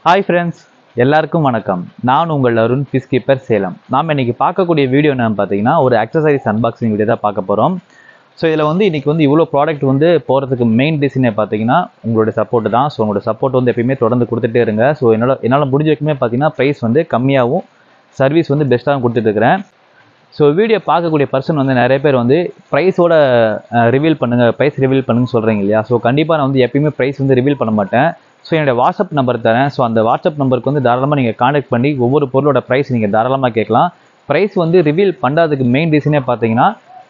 Hi friends, எல்லாருக்கும் வணக்கம். நான் உங்கள் அருண், ஃபிஷ் கீப்பர், சேலம். நாம் இன்றைக்கி பார்க்கக்கூடிய வீடியோ என்னன்னு பார்த்தீங்கன்னா, ஒரு அக்சசரிஸ் அன்பாக்சிங் வீடியோ தான் பார்க்க போகிறோம். ஸோ இதில் இன்றைக்கி இவ்வளோ ப்ராடக்ட் போகிறதுக்கு மெயின் ரீசனே பார்த்தீங்கன்னா உங்களோட சப்போர்ட் தான். ஸோ உங்களோட சப்போர்ட் எப்பயுமே தொடர்ந்து கொடுத்துட்டே இருங்க. ஸோ என்னால் முடிஞ்ச வரைக்குமே பார்த்தீங்கன்னா ப்ரைஸ் கம்மியாகவும் சர்வீஸ் பெஸ்ட்டாகவும் கொடுத்துட்ருக்கிறேன். ஸோ வீடியோ பார்க்கக்கூடிய பர்சன் நிறைய பேர் ப்ரைஸோட ரிவீல் பண்ணுங்கள், ப்ரைஸ் ரிவீல் பண்ணுங்கன்னு சொல்கிறீங்க இல்லையா? ஸோ கண்டிப்பாக நான் எப்பயுமே ப்ரைஸ் ரிவீல் பண்ண மாட்டேன். ஸோ என்னோடய வாட்ஸ்அப் நம்பர் தரேன். ஸோ அந்த வாட்ஸ்அப் நம்பருக்கு தாராளமாக நீங்கள் காண்டாக்ட் பண்ணி ஒவ்வொரு பொருளோட ப்ரைஸ் நீங்கள் தாராளமாக கேட்கலாம். ப்ரைஸ் ரிவீல் பண்ணுறதுக்கு மெயின் ரீசனே பார்த்தீங்கன்னா,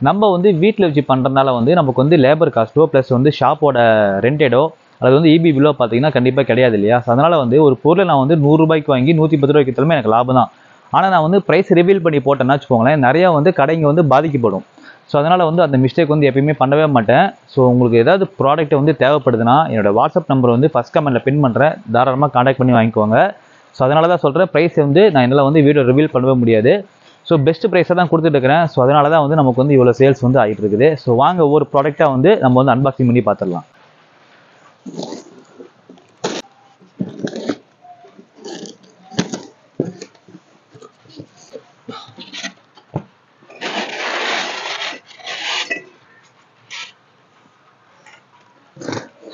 நம்ம வீட்டில் வச்சு பண்ணுறதுனால நமக்கு லேபர் காஸ்ட்டோ ப்ளஸ் ஷாப்போட ரெண்டடோ அது இபி பில்லோ பார்த்தீங்கன்னா கண்டிப்பாக கிடையாது இல்லையா? ஸோ அதனால் ஒரு பொருளை நான் 100 ரூபாய்க்கு வாங்கி 110 ரூபாய்க்கு தரமே எனக்கு லாபம் தான். ஆனால் நான் ப்ரைஸ் ரிவீல் பண்ணி போட்டேன்னா வச்சுக்கோங்களேன், நிறையா கடைங்க பாதிக்கப்படும். ஸோ அதனால் அந்த மிஸ்டேக் எப்பயுமே பண்ணவே மாட்டேன். ஸோ உங்களுக்கு ஏதாவது ப்ராடக்ட் தேவைப்படுதுன்னா என்னோடய வாட்ஸ்அப் நம்பர் ஃபஸ்ட் கமெண்ட்டில் பின் பண்ணுறேன், தாராளமாக காண்டாக்ட் பண்ணி வாங்கிக்கோங்க. ஸோ அதனால தான் சொல்கிறேன், ப்ரைஸ் நான் என்னால் வீடியோ ரிவீல் பண்ணவே முடியாது. ஸோ பெஸ்ட் ப்ரைஸை தான் கொடுத்துட்ருக்கிறேன். ஸோ அதனால தான் நமக்கு இவ்வளோ சேல்ஸ் ஆகிட்டு இருக்குது. ஸோ வாங்க ஒவ்வொரு ப்ராடக்டாக நம்ம அன்பாக்சிங் பண்ணி பார்த்துடலாம்.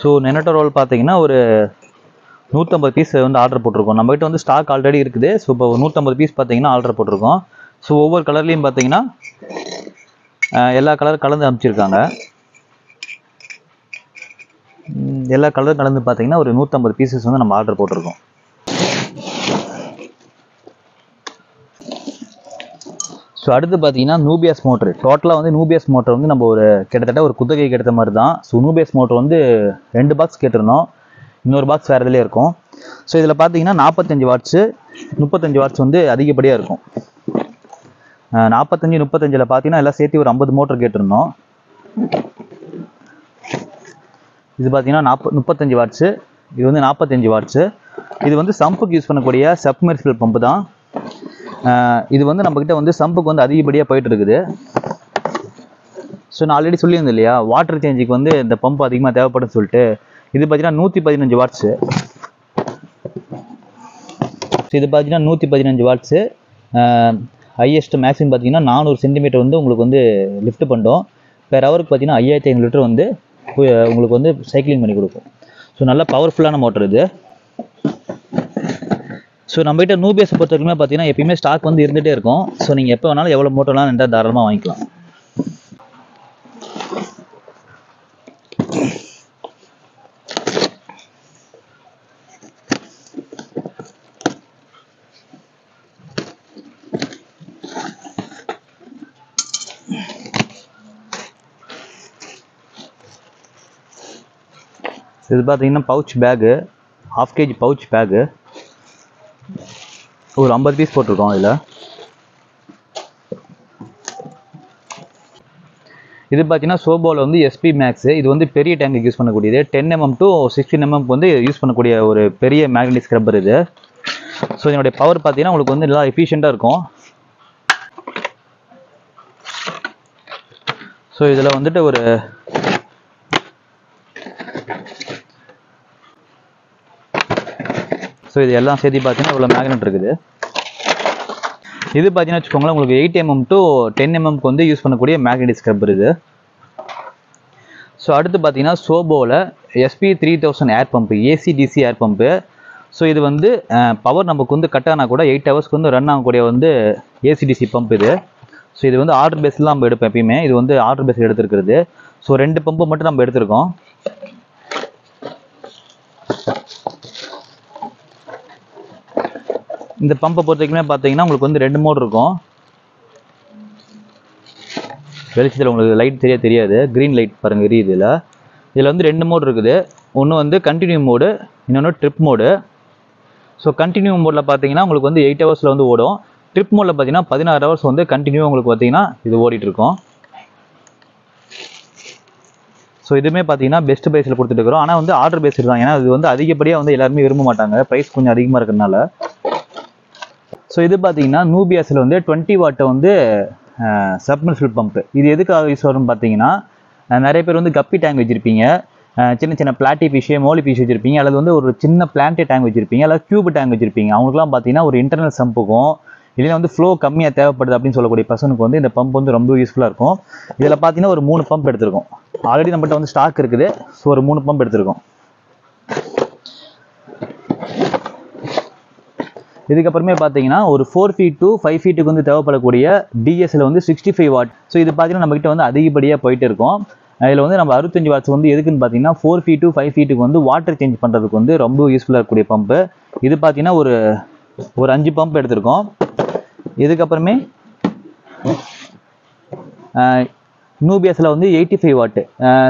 ஸோ நெனட்டோ ரோல் பார்த்தீங்கன்னா ஒரு 150 பீஸ் ஆர்டர் போட்டிருக்கோம். நம்மகிட்ட ஸ்டாக் ஆல்ரெடி இருக்குது. ஸோ இப்போ 150 பீஸ் பார்த்தீங்கன்னா ஆர்டர் போட்டிருக்கோம். ஸோ ஒவ்வொரு கலர்லேயும் பார்த்தீங்கன்னா எல்லா கலர் கலந்து அனுப்பிச்சிருக்காங்க. எல்லா கலர் கலந்து பார்த்தீங்கன்னா ஒரு 150 பீசஸ் நம்ம ஆர்டர் போட்டிருக்கோம். ஸோ அடுத்து பார்த்தீங்கன்னா நூபியாஸ் மோட்ரு. டோட்டலாக நூபியாஸ் மோட்டர் நம்ம கிட்டத்தட்ட ஒரு குத்தகைக்கு எடுத்த மாதிரி தான். ஸோ நூபியாஸ் மோட்டர் 2 பாக்ஸ் கேட்டிருந்தோம், இன்னொரு பாக்ஸ் வேறு இதிலே இருக்கும். ஸோ இதில் பார்த்தீங்கன்னா 45 வாட்ஸு 35 வாட்ஸ் அதிகப்படியாக இருக்கும். 45 35 பார்த்தீங்கன்னா எல்லாம் சேர்த்து ஒரு 50 மோட்டர் கேட்டிருந்தோம். இது பார்த்தீங்கன்னா 35 வாட்ஸு, இது 45 வாட்ஸு. இது சம்புக்கு யூஸ் பண்ணக்கூடிய சப்மர்சிபிள் பம்பு தான். இது நம்மக்கிட்ட சம்புக்கு அதிகப்படியாக போயிட்டு இருக்குது. ஸோ நான் ஆல்ரெடி சொல்லியிருந்தேன் இல்லையா, வாட்டர் சேஞ்சுக்கு இந்த பம்பு அதிகமாக தேவைப்படும் சொல்லிட்டு. இது பார்த்தீங்கன்னா 115 வாட்ஸு. இது பார்த்தீங்கன்னா 115 வாட்ஸு. ஹையஸ்ட் மேக்ஸிமம் பார்த்தீங்கன்னா 400 சென்டிமீட்டர் உங்களுக்கு லிஃப்ட் பண்ணுறோம். பெர் ஹவருக்கு பார்த்தீங்கன்னா 5500 லிட்டர் உங்களுக்கு சைக்கிளிங் பண்ணி கொடுக்கும். ஸோ நல்ல பவர்ஃபுல்லான மோட்டர் இது. ஸோ நம்மகிட்ட நூபியாஸை பொறுத்த வரைக்குமே பார்த்தீங்கன்னா எப்பயுமே ஸ்டாக் இருந்துகிட்டே இருக்கும். ஸோ நீங்கள் எப்போ வேணாலும் எவ்வளோ மோட்டர்லாம் இருந்தால் தாராளமாக வாங்கிக்கலாம். இது பார்த்தீங்கன்னா pouch bag, 1/2 kg pouch bag. ஒரு 50 பீஸ் போட்டிருக்கோம் இதில். இது பார்த்தீங்கன்னா சோபோவில் எஸ்பி மேக்ஸு. இது பெரிய டேங்குக்கு யூஸ் பண்ணக்கூடியது. 10 mm to 16 mm யூஸ் பண்ணக்கூடிய ஒரு பெரிய மேக்னெட்டிக் ஸ்க்ரப்பர் இது. ஸோ இதனுடைய பவர் பார்த்தீங்கன்னா உங்களுக்கு நல்லா எஃபிஷியண்ட்டாக இருக்கும். ஸோ இதில் ஒரு ஸோ இது எல்லாம் சேர்த்து பார்த்தீங்கன்னா இவ்வளோ மேக்னெட் இருக்குது. இது பார்த்தீங்கன்னா வச்சுக்கோங்களேன், உங்களுக்கு 8 mm to 10 mm யூஸ் பண்ணக்கூடிய மேக்னெட்டிக் ஸ்க்ரப்பர் இது. ஸோ அடுத்து பார்த்தீங்கன்னா சோபோவில் SP3000 ஏர் பம்பு, ஏசிடிசி ஏர் பம்பு. ஸோ இது பவர் நமக்கு கட் ஆனால் கூட 8 ஹவர்ஸ்க்கு ரன் ஆகக்கூடிய ஏசிடிசி பம்ப் இது. ஸோ இது ஆர்டர் பேஸில் நம்ம எடுப்போம் எப்பயுமே. இது ஆர்டர் பேஸில் எடுத்துருக்கிறது. ஸோ 2 பம்பு மட்டும் நம்ம எடுத்திருக்கோம். இந்த பம்பை பொறுத்த வரைக்குமே பார்த்தீங்கன்னா உங்களுக்கு 2 மோட் இருக்கும். வெளிச்சத்தில் உங்களுக்கு லைட் தெரியாது, க்ரீன் லைட் பாருங்கள் எரியுது. இதில் 2 மோட் இருக்குது. ஒன்று கண்டினியூ மோடு, இன்னொன்று ட்ரிப் மோடு. ஸோ கண்டினியூ மோடில் பார்த்தீங்கன்னா உங்களுக்கு 8 ஹவர்ஸில் ஓடும். ட்ரிப் மோடில் பார்த்தீங்கன்னா 16 ஹவர்ஸ் கண்டினியூ உங்களுக்கு பார்த்தீங்கன்னா இது ஓடிட்டுருக்கோம். ஸோ இதுவுமே பார்த்தீங்கன்னா பெஸ்ட் ப்ரைஸில் கொடுத்துட்டுருக்கோம். ஆனால் ஆர்டர் பேஸ்டு தான். ஏன்னா இது அதிகப்படியாக எல்லாருமே விரும்ப மாட்டாங்க, ப்ரைஸ் கொஞ்சம் அதிகமாக இருக்கிறதுனால. ஸோ இது பார்த்தீங்கன்னா நூபியாஸில் 20 வாட்டை சப்மர்சிபிள் பம்பு. இது எதுக்காக யூஸ் வரும்னு பார்த்தீங்கன்னா, நிறைய பேர் கப்பி டேங்க் வச்சுருப்பீங்க. சின்ன சின்ன பிளாட்டி ஃபிஷ் மோலி ஃபிஷ் வச்சுருப்பீங்க, அல்லது வந்து ஒரு சின்ன பிளான்டே டேங்க் வச்சுருப்பீங்க, அல்லது கியூப் டேங்க் வச்சுருப்பீங்க. அவங்களுக்குலாம் பார்த்தீங்கன்னா ஒரு இன்டர்னல் சம்புக்கும் இல்லைன்னா வந்து ஃப்ளோ கம்மியாக தேவைப்படுது அப்படின்னு சொல்லக்கூடிய பர்சனுக்கு வந்து இந்த பம்ப் வந்து ரொம்ப யூஸ்ஃபுல்லாக இருக்கும். இதில் பார்த்தீங்கன்னா ஒரு 3 பம்ப் எடுத்திருக்கோம். ஆல்ரெடி நம்மகிட்ட வந்து ஸ்டாக் இருக்குது. ஸோ ஒரு 3 பம்ப் எடுத்திருக்கோம். இதுக்கப்புறமே பார்த்தீங்கன்னா ஒரு 4 feet to 5 feetக்கு வந்து தேவைப்படக்கூடிய டிஎஸ்எல் வந்து 65 வாட். ஸோ இது பார்த்தீங்கன்னா நம்மகிட்ட வந்து அதிகப்படியாக போயிட்டு இருக்கும். இதில் வந்து நம்ம 65 வாட்ஸ் வந்து எதுக்குன்னு பார்த்தீங்கன்னா 4 feet to 5 feetக்கு வந்து வாட்டர் சேஞ்ச் பண்ணுறதுக்கு வந்து ரொம்ப யூஸ்ஃபுல்லாக இருக்கக்கூடிய பம்பு. இது பார்த்தீங்கன்னா ஒரு 5 பம்ப் எடுத்திருக்கோம். இதுக்கப்புறமே நூபியஸில் வந்து 85 வாட்டு.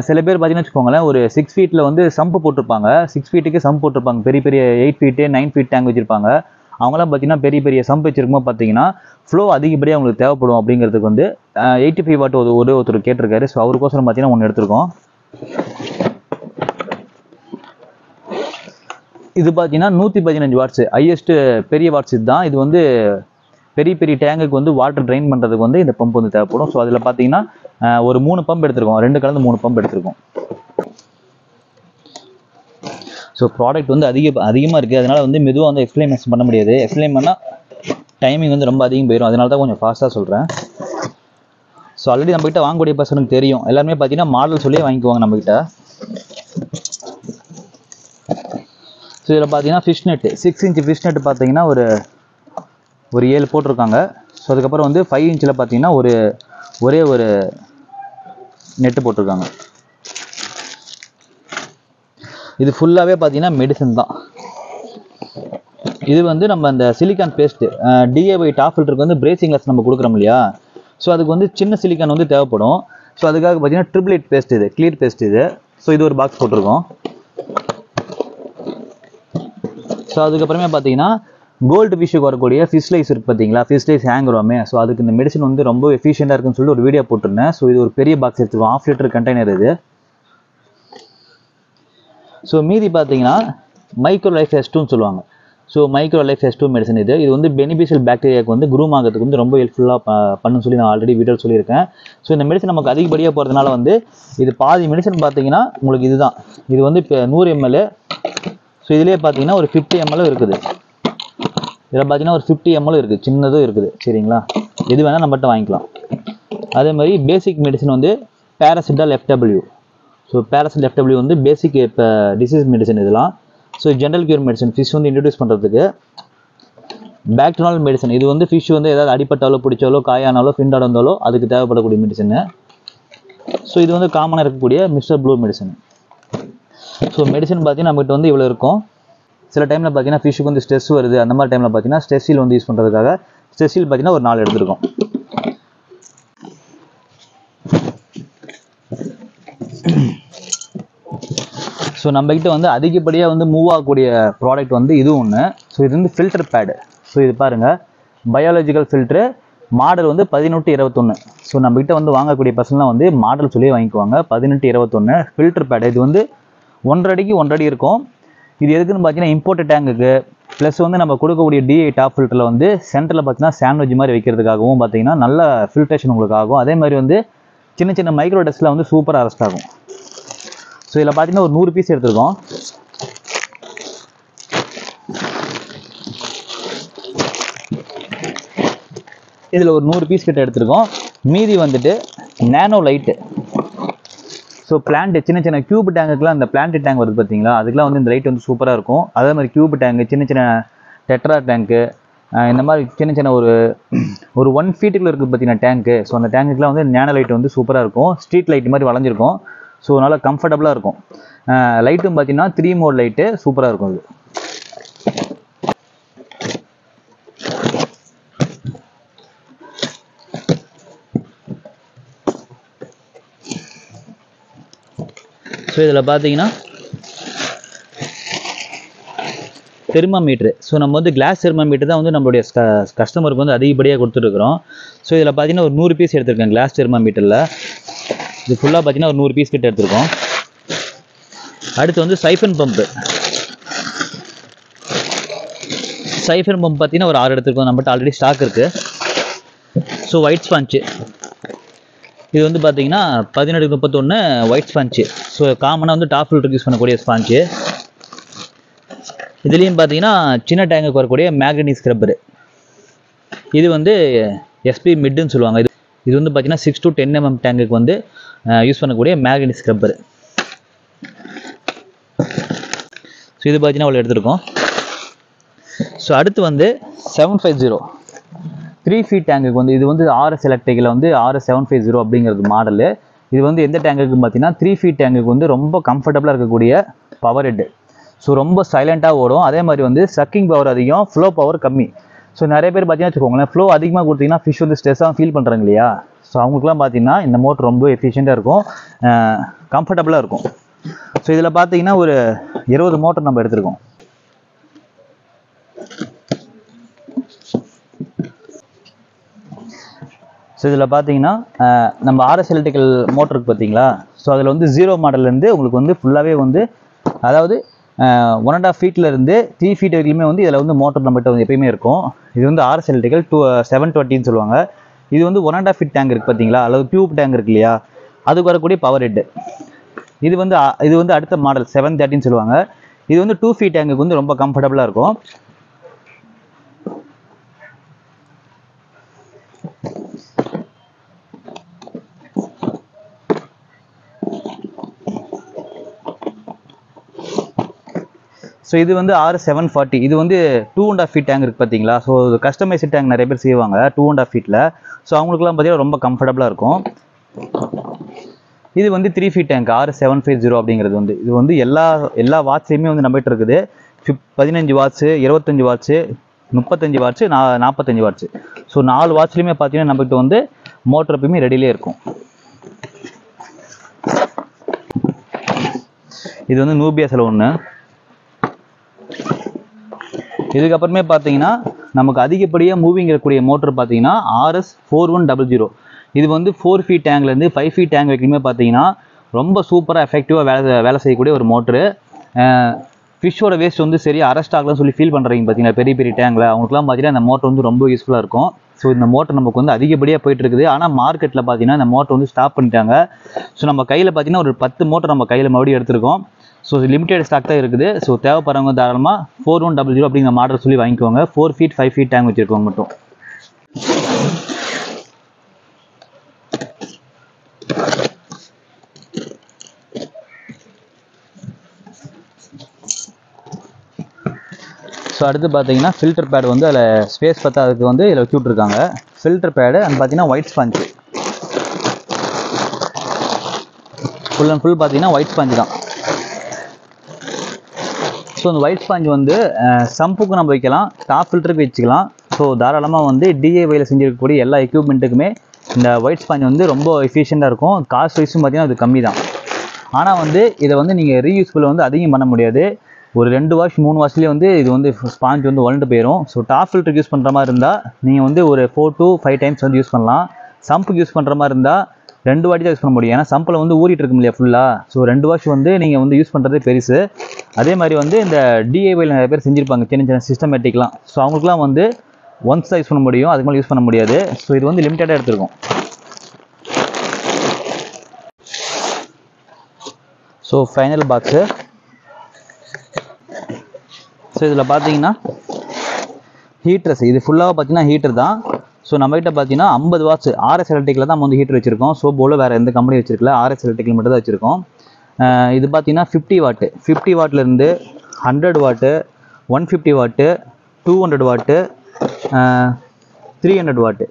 சில பேர் பார்த்தீங்கன்னா வச்சுக்கோங்களேன், ஒரு 6 feetல வந்து சம்பு போட்டிருப்பாங்க. 6 feetக்கு சம்பு போட்டிருப்பாங்க. பெரிய பெரிய 8 feet 9 feet டேங்க் வச்சுருப்பாங்க. அவங்களாம் பார்த்தீங்கன்னா பெரிய பெரிய சம்பு வச்சிருக்கும்போது பார்த்தீங்கன்னா ஃப்ளோ அதிகப்படியாக அவங்களுக்கு தேவைப்படும். அப்படிங்கிறதுக்கு வந்து 85 வாட் ஒருத்தர் கேட்டிருக்காரு. ஸோ அவருக்கோசரம் பார்த்தீங்கன்னா ஒன்று எடுத்திருக்கோம். இது பார்த்தீங்கன்னா 115 வாட்ஸ் ஹையஸ்ட் பெரிய வாட்ஸ் இதுதான். இது வந்து பெரிய பெரிய டேங்குக்கு வந்து வாட்டர் ட்ரைன் பண்ணுறதுக்கு வந்து இந்த பம்ப் வந்து தேவைப்படும். ஸோ அதில் பார்த்தீங்கன்னா ஒரு 3 பம்ப் எடுத்திருக்கோம். 2 கலந்து 3 பம்ப் எடுத்திருக்கோம். ஸோ ப்ராடக்ட் வந்து அதிகமாக இருக்குது. அதனால் வந்து மெதுவாக வந்து எக்ஸ்பிளைன் பண்ண முடியாது. எக்ஸ்பிளைன் பண்ணால் டைமிங் வந்து ரொம்ப அதிகம் போயிடும். அதனால தான் கொஞ்சம் ஃபாஸ்ட்டாக சொல்கிறேன். ஸோ ஆல்ரெடி நம்மகிட்ட வாங்கக்கூடிய பர்சனுக்கு தெரியும். எல்லாருமே பார்த்தீங்கன்னா மாடல் சொல்லியே வாங்கிக்குவாங்க நம்மகிட்ட. ஸோ இதில் பார்த்தீங்கன்னா fish net 6 inch fish net பார்த்தீங்கன்னா ஒரு 7 போட்டிருக்காங்க. ஸோ அதுக்கப்புறம் வந்து 5 inchல பார்த்தீங்கன்னா ஒரே ஒரு நெட்டு போட்டிருக்காங்க. இது ஃபுல்லாகவே பார்த்தீங்கன்னா மெடிசன் தான். இது வந்து நம்ம அந்த சிலிக்கான் பேஸ்ட்டு டிஏஒய் டாப் ஃபில்டருக்கு வந்து பிரேசிங்லெஸ் நம்ம கொடுக்குறோம் இல்லையா. ஸோ அதுக்கு வந்து சின்ன சிலிக்கான் வந்து தேவைப்படும். ஸோ அதுக்காக பார்த்தீங்கன்னா ட்ரிபிள் பேஸ்ட் இது கிளியர் பேஸ்ட் இது. ஸோ இது ஒரு பாக்ஸ் போட்டிருக்கோம். ஸோ அதுக்கப்புறமே பார்த்தீங்கன்னா கோல்டு ஃபிஷ்ஷுக்கு வரக்கூடிய ஃபிஷ்லைஸ் இருக்குது பார்த்தீங்களா, ஃபிஷ்லைஸ் ஹேங்குறோமே. ஸோ அதுக்கு இந்த மெடிசன் வந்து ரொம்ப எஃபிஷியண்டாக இருக்குன்னு சொல்லிட்டு ஒரு வீடியோ போட்டிருந்தேன். ஸோ இது ஒரு பெரிய பாக்ஸ் எடுத்துருக்கோம். 1/2 liter கண்டெய்னர் இது. ஸோ மீதி பார்த்தீங்கன்னா மைக்ரோ லைஃப் S2ன்னு சொல்லுவாங்க. So micro life S2 medicine இது வந்து பெனிஃபிஷியல் பாக்டீரியாவுக்கு வந்து க்ரூம் ஆகிறதுக்கு வந்து ரொம்ப ஹெல்ப்ஃபுல்லாக பண்ணுன்னு சொல்லி நான் ஆல்ரெடி வீடியோ சொல்லியிருக்கேன். ஸோ இந்த மெடிசன் நமக்கு அதிகப்படியாக போகிறதுனால வந்து இது பாதி மெடிசன் பார்த்தீங்கன்னா உங்களுக்கு இதுதான். இது வந்து இப்போ 100 ml. ஸோ இதிலே பார்த்தீங்கன்னா ஒரு 50 ml இருக்குது. இதில் பார்த்தீங்கன்னா ஒரு 50 ml இருக்குது. சின்னதும் இருக்குது. சரிங்களா, எது வேணால் நம்மகிட்ட வாங்கிக்கலாம். அதே மாதிரி பேசிக் மெடிசன் வந்து பேராசிட்டால் FW. ஸோ பேராசிட் FW வந்து பேசிக் இப்போ டிசீஸ் மெடிசன் இதெல்லாம். So general cure medicine fish வந்து இன்ட்ரடியூஸ் பண்ணுறதுக்கு. பேக்டீரியல் மெடிசன் இது வந்து ஃபிஷ் வந்து ஏதாவது அடிப்பட்டாலோ பிடிச்சாலோ காயானாலோ ஃபிண்டாக இருந்தாலோ அதுக்கு தேவைப்படக்கூடிய மெடிசனு. ஸோ இது வந்து காமனாக இருக்கக்கூடிய mister blue medicine. So medicine பார்த்தீங்கன்னா நம்மகிட்ட வந்து இவ்வளோ இருக்கும். சில டைமில் பார்த்தீங்கன்னா ஃபிஷ்ஷுக்கு வந்து ஸ்ட்ரெஸ் வருது. அந்த மாதிரி டைமில் பார்த்தீங்கன்னா ஸ்ட்ரெஸ்ஸில் வந்து யூஸ் பண்ணுறதுக்காக ஸ்ட்ரெஸ்ஸில் பார்த்தீங்கன்னா ஒரு 4 எடுத்துருக்கோம். ஸோ நம்மகிட்ட வந்து அதிகப்படியாக வந்து மூவ் ஆகக்கூடிய ப்ராடக்ட் வந்து இது ஒன்று. ஸோ இது வந்து ஃபில்டர் பேடு. ஸோ இது பாருங்கள், பயாலஜிக்கல் ஃபில்ட்ரு மாடல் வந்து 1821. ஸோ நம்மகிட்ட வந்து வாங்கக்கூடிய பர்சன்லாம் வந்து மாடல் சொல்லி வாங்கிக்குவாங்க. 1821 ஃபில்டர் பேடு. இது வந்து 1.5 அடிக்கு 1.5 அடி இருக்கும். இது எதுக்குன்னு பார்த்தீங்கன்னா இம்போர்ட் டேங்குக்கு ப்ளஸ் வந்து நம்ம கொடுக்கக்கூடிய DI டாப் ஃபில்டரில் வந்து சென்டரில் பார்த்தீங்கன்னா சாண்ட்விச் மாதிரி வைக்கிறதுக்காகவும் பார்த்தீங்கன்னா நல்ல ஃபில்ட்ரேஷன் உங்களுக்கு ஆகும். அதே மாதிரி வந்து சின்ன சின்ன மைக்ரோ டஸ்ட்டில் வந்து சூப்பராக அரெஸ்ட் ஆகும். ஸோ இதில் பார்த்தீங்கன்னா ஒரு 100 பீஸ் எடுத்துருக்கோம். இதில் ஒரு 100 பீஸ் கிட்ட எடுத்துருக்கோம். மீதி வந்துட்டு நேனோ லைட்டு. ஸோ பிளான்ட் சின்ன சின்ன கியூப் டேங்குக்குலாம் இந்த பிளான்ட் டேங்க் வருது பார்த்தீங்களா, அதுக்கெலாம் வந்து இந்த லைட் வந்து சூப்பராக இருக்கும். அதே மாதிரி கியூப் டேங்கு, சின்ன சின்ன டெட்ரா டேங்க்கு, இந்த மாதிரி சின்ன சின்ன ஒரு 1 feetக்குள்ள இருக்குது பார்த்தீங்கன்னா டேங்க்கு. ஸோ அந்த டேங்குக்குலாம் வந்து நேனோ லைட் வந்து சூப்பராக இருக்கும். ஸ்ட்ரீட் லைட் மாதிரி வளைஞ்சிருக்கும். ஸோ நல்லா கம்ஃபர்டபுளாக இருக்கும். லைட்டும் பார்த்தீங்கன்னா 3 mode லைட்டு சூப்பராக இருக்கும். இது ஸோ இதில் பார்த்தீங்கன்னா தெர்மாமீட்ரு. ஸோ நம்ம வந்து கிளாஸ் தெர்மாமீட்டர் தான் வந்து நம்மளுடைய கஸ்டமருக்கு வந்து அதிகப்படியாக கொடுத்துருக்குறோம். ஸோ இதில் பார்த்தீங்கன்னா ஒரு 100 பீஸ் எடுத்திருக்கேன் கிளாஸ் தெர்மாமீட்டரில். இது ஃபுல்லாக பார்த்தீங்கன்னா ஒரு 100 பீஸ் கிட்ட எடுத்திருக்கோம். அடுத்து வந்து சைஃபன் பம்பு. சைஃபன் பம்ப் பார்த்தீங்கன்னா ஒரு 6 எடுத்திருக்கோம். நம்மகிட்ட ஆல்ரெடி ஸ்டாக் இருக்குது. ஸோ ஒயிட் ஸ்பாஞ்சு இது வந்து பார்த்தீங்கன்னா 1731 ஒயிட் ஸ்பாஞ்சு. ஸோ காமனாக வந்து டாப் ஃபில்டருக்கு யூஸ் பண்ணக்கூடிய ஸ்பாஞ்சு. இதுலேயும் பார்த்தீங்கன்னா சின்ன டேங்குக்கு வரக்கூடிய மேக்னி ஸ்க்ரப்பரு. இது வந்து எஸ்பி மிட்னு சொல்லுவாங்க. இது வந்து பார்த்தீங்கன்னா 6 to 10 mm டேங்குக்கு வந்து யூஸ் பண்ணக்கூடிய மேக்னி ஸ்க்ரப்பரு. ஸோ இது பார்த்தீங்கன்னா அவ்வளோ எடுத்துருக்கோம். ஸோ அடுத்து வந்து 750 3 feet டேங்குக்கு வந்து இது வந்து RS எலக்ட்ரிக்கில் வந்து RS750 அப்படிங்கிறது மாடலு. இது வந்து எந்த டேங்குக்கு பார்த்தீங்கன்னா 3 feet டேங்குக்கு வந்து ரொம்ப கம்ஃபர்டபுளாக இருக்கக்கூடிய பவர் ஹெட்டு. ஸோ ரொம்ப சைலண்ட்டாக ஓடும். அதே மாதிரி வந்து சக்கிங் பவர் அதிகம், ஃப்ளோ பவர் கம்மி. ஸோ நிறைய பேர் பார்த்தீங்கன்னா வச்சுக்கோங்களேன், ஃப்ளோ அதிகமாக கொடுத்தீங்கன்னா ஃபிஷ் வந்து ஸ்ட்ரெஸ்ஸாக ஃபீல் பண்ணுறாங்க இல்லையா. ஸோ அவங்களுக்குலாம் பார்த்தீங்கன்னா இந்த மோட்டர் ரொம்ப எஃபிஷியண்ட்டாக இருக்கும், கம்ஃபர்டபுளாக இருக்கும். ஸோ இதில் பார்த்தீங்கன்னா ஒரு 20 மோட்டர் நம்ம எடுத்துருக்கோம். ஸோ இதில் பார்த்தீங்கன்னா நம்ம RS எலக்ட்ரிக்கல் மோட்டருக்கு பார்த்தீங்களா. ஸோ அதில் வந்து 0 மாடல்லேருந்து உங்களுக்கு வந்து ஃபுல்லாகவே வந்து அதாவது 1.5 feetலேருந்து 3 feet வரைக்குமே வந்து இதில் வந்து மோட்டர் நம்மகிட்ட வந்து எப்பயுமே இருக்கும். இது வந்து RS எலக்ட்ரிக்கல் 720 சொல்லுவாங்க. இது வந்து 1.5 feet டேங்க் இருக்குது பார்த்தீங்களா, அல்லது டியூப் டேங்க் இருக்கு இல்லையா, அதுக்கு வரக்கூடிய பவர் ஹெட்டு. இது வந்து அடுத்த மாடல் 730 சொல்லுவாங்க. இது வந்து 2 feet டேங்குக்கு வந்து ரொம்ப கம்ஃபர்டபுளாக இருக்கும். ஸோ இது வந்து RS740. இது வந்து 2.5 feet டேங்க் இருக்குது பார்த்தீங்களா. ஸோ கஸ்டமைஸ்டு டேங்க் நிறைய பேர் செய்வாங்க 2.5 feetல. ஸோ அவங்களுக்குலாம் பார்த்தீங்கன்னா ரொம்ப கம்ஃபர்டபுளாக இருக்கும். இது வந்து 3 feet டேங்க் RS750 அப்படிங்கிறது வந்து இது வந்து எல்லா வாட்ஸ்லையுமே வந்து நம்மகிட்ட இருக்குது. 15 watts, 25 watts, 35 watts, 45 watts. So 4 வாட்ஸ்லையுமே பார்த்தீங்கன்னா நம்மகிட்ட வந்து மோட்டர் எப்பயுமே ரெடியிலே இருக்கும். இது வந்து நூபியாஸில் ஒன்று. இதுக்கப்புறமே பார்த்தீங்கன்னா நமக்கு அதிகப்படியாக மூவிங் இருக்கக்கூடிய மோட்டர் பார்த்தீங்கன்னா RS4100. இது வந்து 4 feet டேங்க்லேருந்து 5 feet டேங்க் வரைக்குமே பார்த்தீங்கன்னா ரொம்ப சூப்பராக எஃபெக்டிவாக வேலை செய்யக்கூடிய ஒரு மோட்ரு. ஃபிஷ்ஷோட வேஸ்ட் வந்து சரி அரெஸ்ட் ஆகலாம்னு சொல்லி ஃபீல் பண்ணுறீங்க பார்த்தீங்கன்னா பெரிய பெரிய டேங்கில், அவங்களுக்குலாம் பார்த்தீங்கன்னா இந்த மோட்டர் வந்து ரொம்ப யூஸ்ஃபுல்லாக இருக்கும். ஸோ இந்த மோட்டர் நமக்கு வந்து அதிகப்படியாக போயிட்டு இருக்குது. ஆனால் மார்க்கெட்டில் பார்த்தீங்கன்னா இந்த மோட்டர் வந்து ஸ்டாப் பண்ணிட்டாங்க. ஸோ நம்ம கையில் பார்த்தீங்கன்னா ஒரு 10 மோட்டர் நம்ம கையில் மறுபடியும் எடுத்துருக்கோம். ஸோ லிமிடெட் ஸ்டாக் தான் இருக்குது. ஸோ தேவைப்படுறவங்க தாராளமாக 4100 அப்படிங்கிற மாடல் சொல்லி வாங்கிக்கோங்க. 4 feet 5 feet டேங்க் வச்சுருக்கவங்க மட்டும். ஸோ அடுத்து பார்த்தீங்கன்னா ஃபில்டர் பேட் வந்து அதில் ஸ்பேஸ் பார்த்தா அதுக்கு வந்து இதில் வச்சு விட்ருக்காங்க. ஃபில்டர் பேடு அண்ட் பார்த்தீங்கன்னா white sponge, full and full பார்த்தீங்கன்னா ஒயிட் ஸ்பாஞ்சு தான். ஸோ அந்த ஒயிட் ஸ்பாஞ்ச் வந்து சம்புக்கு நம்ம வைக்கலாம், டாப் ஃபில்டருக்கு வச்சுக்கலாம். ஸோ தாராளமாக வந்து DIYயில் செஞ்சுருக்கக்கூடிய எல்லா எக்யூப்மெண்ட்டுக்குமே இந்த ஒயிட் ஸ்பாஞ்ச் வந்து ரொம்ப எஃபிஷியண்ட்டாக இருக்கும். காஸ்ட் வைஸும் பார்த்தீங்கன்னா அது கம்மி தான். ஆனால் வந்து இதை வந்து நீங்கள் ரீயூஸ்ஃபுல் வந்து அதிகம் பண்ண முடியாது. ஒரு 2 வாஷ் 3 வாஷ்லேயே வந்து இது வந்து ஸ்பாஞ்ச் வந்து வளர்ந்து போயிடும். ஸோ டாப் ஃபில்டருக்கு யூஸ் பண்ணுற மாதிரி இருந்தால் நீங்கள் வந்து ஒரு 4 to 5 times வந்து யூஸ் பண்ணலாம். சம்புக்கு யூஸ் பண்ணுற மாதிரி இருந்தால் 2 வாட்டி தான் யூஸ் பண்ண முடியும். ஏன்னா சம்பில் வந்து ஊறிட்டு இருக்கும் இல்லையா ஃபுல்லாக. ஸோ 2 வாஷ் வந்து நீங்கள் வந்து யூஸ் பண்ணுறதே பெருசு. அதே மாதிரி வந்து இந்த DIYயில் நிறைய பேர் செஞ்சுருப்பாங்க சின்ன சின்ன சிஸ்டமேட்டிக்லாம். ஸோ அவங்களுக்குலாம் வந்து ஒன்ஸ் தான் யூஸ் பண்ண முடியும், அதுக்கு மேலே யூஸ் பண்ண முடியாது. ஸோ இது வந்து லிமிட்டடாக எடுத்துருக்கும். So final box. ஸோ இதில் பார்த்தீங்கன்னா ஹீட்டர்ஸ், இது ஃபுல்லாக பார்த்தீங்கன்னா ஹீட்டர் தான். ஸோ நம்மகிட்ட பார்த்தீங்கன்னா 50 வாட்ஸ் RS எலக்ட்ரிக்கில் தான் நம்ம வந்து ஹீட்டர் வச்சுருக்கோம். ஸோ போல் வேறு எந்த கம்பெனி வச்சிருக்கல, RS எலக்ட்ரிக்கில் மட்டும் தான் வச்சுருக்கோம். இது பார்த்தீங்கன்னா 50 வாட்டு, 50 வாட்லேருந்து 100 வாட்டு, 150 வாட்டு, 200 வாட்டு, 300 வாட்டு.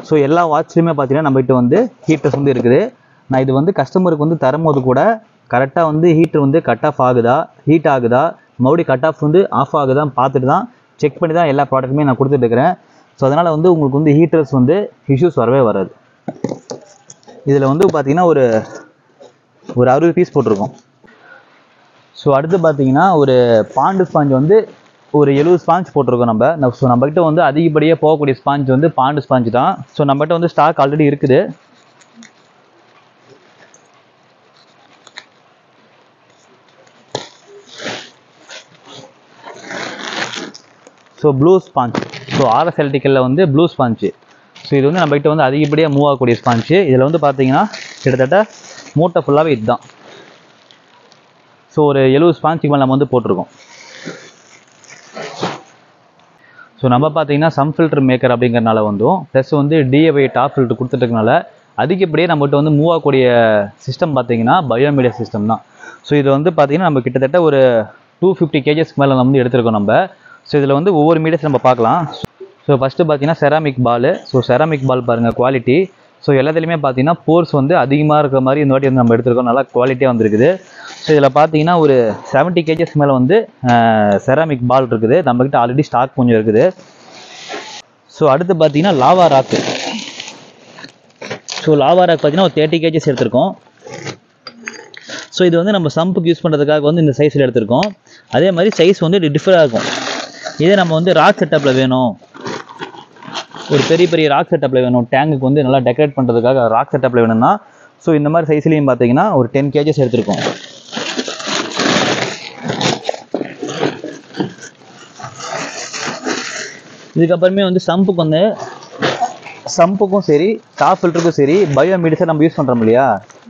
ஸோ எல்லா வாட்ஸ்லையுமே பார்த்தீங்கன்னா நம்மகிட்ட வந்து ஹீட்டர்ஸ் வந்து இருக்குது. நான் இது வந்து கஸ்டமருக்கு வந்து தரும்போது கூட கரெக்டாக வந்து ஹீட்டர் வந்து கட் ஆஃப் ஆகுதா, ஹீட் ஆகுதா, மறுபடியும் கட் ஆஃப் வந்து ஆஃப் ஆகுதான்னு பார்த்துட்டு தான் செக் பண்ணி தான் எல்லா ப்ராடக்ட்டுமே நான் கொடுத்துட்ருக்கிறேன். ஸோ அதனால் வந்து உங்களுக்கு வந்து ஹீட்டர்ஸ் வந்து இஷ்யூஸ் வரவே வராது. இதில் வந்து பார்த்திங்கன்னா ஒரு 60 பீஸ் போட்டிருக்கோம். ஸோ அடுத்து பார்த்தீங்கன்னா ஒரு பாண்டு ஸ்பாஞ்ச் வந்து ஒரு 70 ஸ்பாஞ்ச் போட்டிருக்கோம் நம்ம. ஸோ நம்மகிட்ட வந்து அதிகப்படியாக போகக்கூடிய ஸ்பாஞ்ச் வந்து பாண்டு ஸ்பாஞ்ச் தான். ஸோ நம்மகிட்ட வந்து ஸ்டாக் ஆல்ரெடி இருக்குது. So blue sponge, so RS எலக்ட்ரிக்கலில் வந்து ப்ளூ ஸ்பாஞ்சு. ஸோ இது வந்து நம்மகிட்ட வந்து அதிகப்படியாக மூவ் ஆகக்கூடிய ஸ்பாஞ்சு. இதில் வந்து பார்த்தீங்கன்னா கிட்டத்தட்ட மூட்டை ஃபுல்லாகவே இதுதான். ஸோ ஒரு 70 ஸ்பாஞ்சுக்கு மேலே நம்ம வந்து போட்டிருக்கோம். ஸோ நம்ம பார்த்தீங்கன்னா சம் ஃபில்டர் மேக்கர் அப்படிங்கிறனால வந்தும் ப்ளஸ் வந்து டிஏவை டாப் ஃபில்டர் கொடுத்துட்டதுனால அதிகப்படியே நம்மகிட்ட வந்து மூவ் ஆகக்கூடிய சிஸ்டம் பார்த்தீங்கன்னா பயோமீடியா சிஸ்டம் தான். ஸோ இது வந்து பார்த்தீங்கன்னா நம்ம கிட்டத்தட்ட ஒரு 250 kgsக்கு மேலே நம்ம வந்து எடுத்துருக்கோம் நம்ம. ஸோ இதில் வந்து ஒவ்வொரு மீடியஸ் நம்ம பார்க்கலாம். ஸோ ஃபஸ்ட்டு பார்த்தீங்கன்னா செராமிக் பால். ஸோ செராமிக் பால் பாருங்கள் குவாலிட்டி. ஸோ எல்லாத்துலேயுமே பார்த்தீங்கன்னா போர்ஸ் வந்து அதிகமாக இருக்கிற மாதிரி இந்த வாட்டி வந்து நம்ம எடுத்துருக்கோம். நல்லா குவாலிட்டியாக வந்துருக்குது. ஸோ இதில் பார்த்தீங்கன்னா ஒரு 70 kgs மேலே வந்து செராமிக் பால் இருக்குது. நம்மக்கிட்ட ஆல்ரெடி ஸ்டாக் கொஞ்சம் இருக்குது. ஸோ அடுத்து பார்த்தீங்கன்னா லாவா ராக்கு. ஸோ லாவா ராக் பார்த்தீங்கன்னா ஒரு 30 kgs எடுத்திருக்கோம். ஸோ இது வந்து நம்ம சம்புக்கு யூஸ் பண்ணுறதுக்காக வந்து இந்த சைஸில் எடுத்திருக்கோம். அதே மாதிரி சைஸ் வந்து டிஃபர் ஆகும். இதே நம்ம வந்து ராக் செட்டப்பில் வேணும், ஒரு பெரிய ராக் செட்டப்பில் வேணும், டேங்குக்கு வந்து நல்லா டெக்கரேட் பண்ணுறதுக்காக ராக் செட்டப்பில் வேணும்னா ஸோ இந்த மாதிரி சைஸ்லேயும் பார்த்தீங்கன்னா ஒரு 10 kgs எடுத்திருக்கோம். இதுக்கப்புறமே வந்து சம்புக்கும் சரி டாப் ஃபில்டருக்கும் சரி பயோமீடியஸை நம்ம யூஸ் பண்ணுறோம் இல்லையா.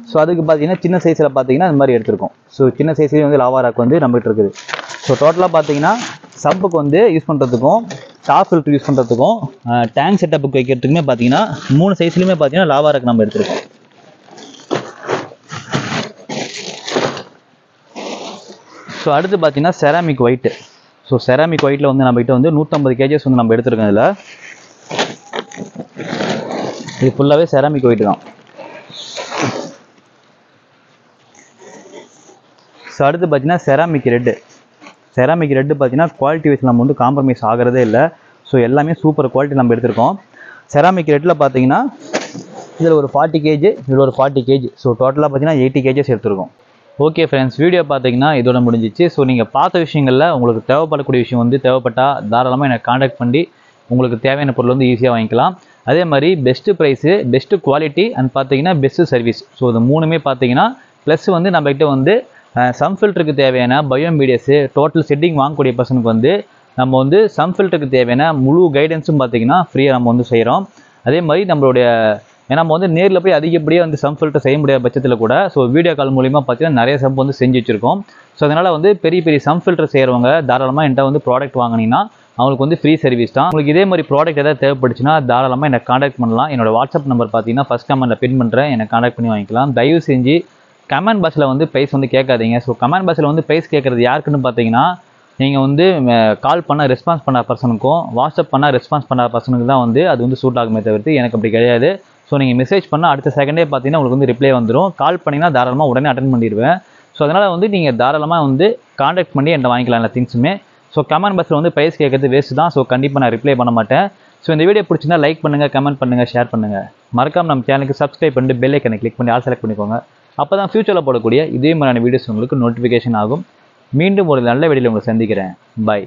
ஸோ அதுக்கு பார்த்தீங்கன்னா சின்ன சைஸில் பார்த்தீங்கன்னா இந்த மாதிரி எடுத்திருக்கோம். ஸோ சின்ன சைஸ்லேயும் வந்து லாவா ராக் வந்து நம்மகிட்ட இருக்குது. ஸோ டோட்டலாக பார்த்தீங்கன்னா சம்புக்கு வந்து யூஸ் பண்ணுறதுக்கும் டாப் ஃபில்டர் யூஸ் பண்ணுறதுக்கும் டேங்க் செட்டப்புக்கு வைக்கிறதுக்குமே பார்த்தீங்கன்னா 3 சைஸ்லையுமே பார்த்தீங்கன்னா லாவா ராக் நம்ம எடுத்திருக்கோம். ஸோ அடுத்து பார்த்தீங்கன்னா செராமிக் ஒயிட்டு. ஸோ செராமிக் ஒயிட்டில் வந்து நம்மகிட்ட வந்து 150 kgs வந்து நம்ம எடுத்துருக்கோம். இதில் இது ஃபுல்லாகவே செராமிக் ஒயிட்டு தான். ஸோ அடுத்து பார்த்தீங்கன்னா செராமிக் ரெட்டு. செராமிக் ரெட்டு பார்த்தீங்கன்னா குவாலிட்டி வைஸ் நம்ம வந்து காம்ப்ரமைஸ் ஆகிறதே இல்லை. ஸோ எல்லாமே சூப்பர் குவாலிட்டி நம்ம எடுத்திருக்கோம். செராமிக் ரெட்டில் பார்த்தீங்கன்னா இதில் ஒரு 40 kg, இதில் ஒரு 40 kg. ஸோ டோட்டலாக பார்த்தீங்கன்னா 80 kgs எடுத்திருக்கோம். ஓகே ஃப்ரெண்ட்ஸ், வீடியோ பார்த்தீங்கன்னா இதோட முடிஞ்சிச்சு. ஸோ நீங்கள் பார்த்த விஷயங்களில் உங்களுக்கு தேவைப்படக்கூடிய விஷயம் வந்து தேவைப்பட்டால் தாராளமாக எனக்கு காண்டாக்ட் பண்ணி உங்களுக்கு தேவையான பொருள் வந்து ஈஸியாக வாங்கிக்கலாம். அதே மாதிரி best price, best quality and பார்த்தீங்கன்னா பெஸ்ட்டு சர்வீஸ். ஸோ இது மூணுமே பார்த்தீங்கன்னா ப்ளஸ் வந்து நம்மகிட்ட வந்து சம் ஃபில்டருக்கு தேவையான பயோமீடியஸு டோட்டல் செட்டிங் வாங்கக்கூடிய பர்சனுக்கு வந்து நம்ம வந்து சம் ஃபில்டருக்கு தேவையான முழு கைடன்ஸும் பார்த்தீங்கன்னா ஃப்ரீயாக நம்ம வந்து செய்கிறோம். அதே மாதிரி நம்மளுடைய நம்ம வந்து நேரில் போய் அதிகப்படியாக வந்து சம் ஃபில்டர் செய்ய முடியாத பட்சத்தில் கூட ஸோ வீடியோ கால் மூலிமா பார்த்தீங்கன்னா நிறைய சம் வந்து செஞ்சு வச்சுருக்கோம். ஸோ அதனால் வந்து பெரிய சம் ஃபில்டர் செய்கிறவங்க தாராளமாக என்கிட்ட வந்து ப்ராடக்ட் வாங்கினீங்கன்னா அவங்களுக்கு வந்து ஃப்ரீ சர்வீஸ் தான். உங்களுக்கு இதே மாதிரி ப்ராடக்ட் ஏதாவது தேவைப்படுச்சுன்னா தாராளமாக எனக்கு காண்டாக்ட் பண்ணலாம். என்னோட வாட்ஸ்அப் நம்பர் பார்த்தீங்கன்னா ஃபஸ்ட் கமெண்ட்டில் பின் பண்ணுறேன், எனக்கு காண்டாக்ட் பண்ணி வாங்கிக்கலாம். தயவு செஞ்சு கமெண்ட் பாக்ஸில் வந்து ப்ரைஸ் வந்து கேட்காதீங்க. ஸோ கமெண்ட் பாக்ஸில் வந்து ப்ரைஸ் கேட்குறது யாருக்குன்னு பார்த்தீங்கன்னா நீங்கள் வந்து கால் பண்ண ரெஸ்பான்ஸ் பண்ண பர்சனுக்கும் வாட்ஸ்அப் பண்ண ரெஸ்பான்ஸ் பண்ண பர்சனுக்கு தான் வந்து அது வந்து சூட் ஆகுமே தவிர்த்து எனக்கு அப்படி கிடையாது. ஸோ நீங்கள் மெசேஜ் பண்ணால் அடுத்த செகண்டே பார்த்தீங்கன்னா உங்களுக்கு வந்து ரிப்ளை வந்துடும். கால் பண்ணிங்கன்னா தாராளமாக உடனே அட்டன் பண்ணிடுவேன். ஸோ அதனால் வந்து நீங்கள் தாராளமாக வந்து காண்டாக்ட் பண்ணி என்கிட்ட வாங்கிக்கலாம் எல்லா திங்ஸுமே. ஸோ கமெண்ட் பாக்ஸில் வந்து ப்ரைஸ் கேட்குறது வேஸ்ட்டு தான். ஸோ கண்டிப்பாக நான் ரிப்ளை பண்ண மாட்டேன். ஸோ இந்த வீடியோ பிடிச்சிருந்தா லைக் பண்ணுங்கள், கமெண்ட் பண்ணுங்கள், ஷேர் பண்ணுங்கள். மறக்காம நம்ம சேனலுக்கு சப்ஸ்கிரைப் பண்ணிட்டு பெல் ஐக்கனை கிளிக் பண்ணி ஆல் செலக்ட் பண்ணிக்கோங்க. அப்போ தான் ஃபியூச்சரில் போடக்கூடிய இதே மாதிரியான வீடியோஸ் உங்களுக்கு நோட்டிஃபிகேஷன் ஆகும். மீண்டும் ஒரு நல்ல வீடியோவில் உங்களை சந்திக்கிறேன். பை.